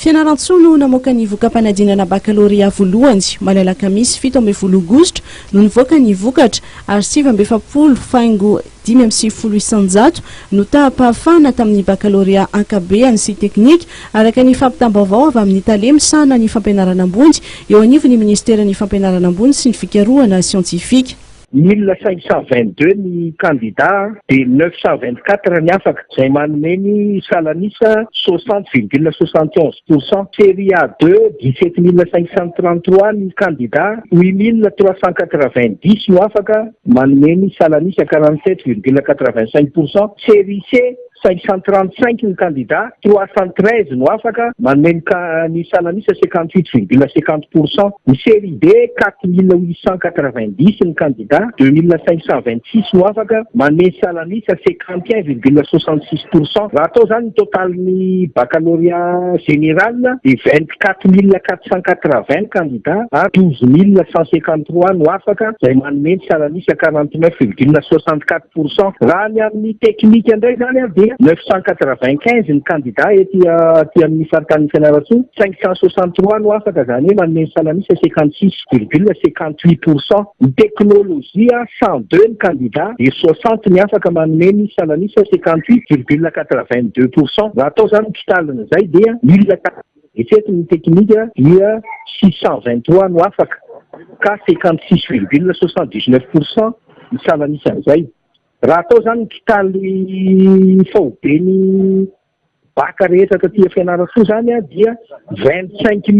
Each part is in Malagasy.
Fianarantsoa no namoaka ny vokam-panadinana baccalauréat voalohany malalaka misy 17 Aogositra no nivoaka ny vokatra ary 740 faingo 5,800 no tahapahafana tamin'ny baccalauréat ankabeany sy teknika araka ny fampitam-baovao avy amin'ny talemsana ny fampianarana ambony eo anivon'ny ministeran'ny fampianarana ambony sy ny fikarohana siantifika. 1522 ny candidat de 924 ny afaka izay manome ny salanisa 60,71%. Série A2 17533 ny candidat 8390 no afaka manome ny salanisa 47,85%. Série C 535 ny candidat 313 no afaka manome ny salanisa 58,50%. Ny série D 4890 ny candidat 2526 no afaka manome salanisa 51,66%. Raha atao zany ny totalin'ny baccalauréat général de 24480 candidat à 12153 no afaka izay manome ny salanisa 49,64%. Raha ny amin'ny teknika indray zany dia 995 ny candidat ety amin'ny faritany fianarantsoa 563 no afaka zany hoe manome ny salanisa 56,58%. Ny teknolojia 102 ny candidat de 60 ny afaka manome ny salanisa 58,82%. Raha atao zany totalina izay dia 1047 ny teknika dia 623 no afaka ka 56,79% ny salanisa izay. Raha atao zany totaly fahobeny baka rehetra taty fianarantsoa zany dia 25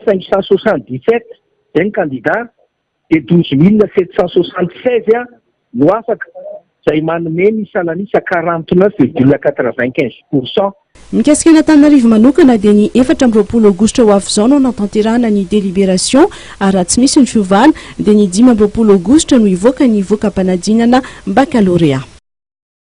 577 zay ny candidat de 12 776 no afaka izay manome ny salanisa 49,95%. Mikasika an'Antananarivo manokana dia ny 4 Aogositra ho avy izao no natanterahana ny délibération ary raha tsy misy ny fiovana dia ny 5 Aogositra no hivoaka ny vokam-panadinana baccalauréat.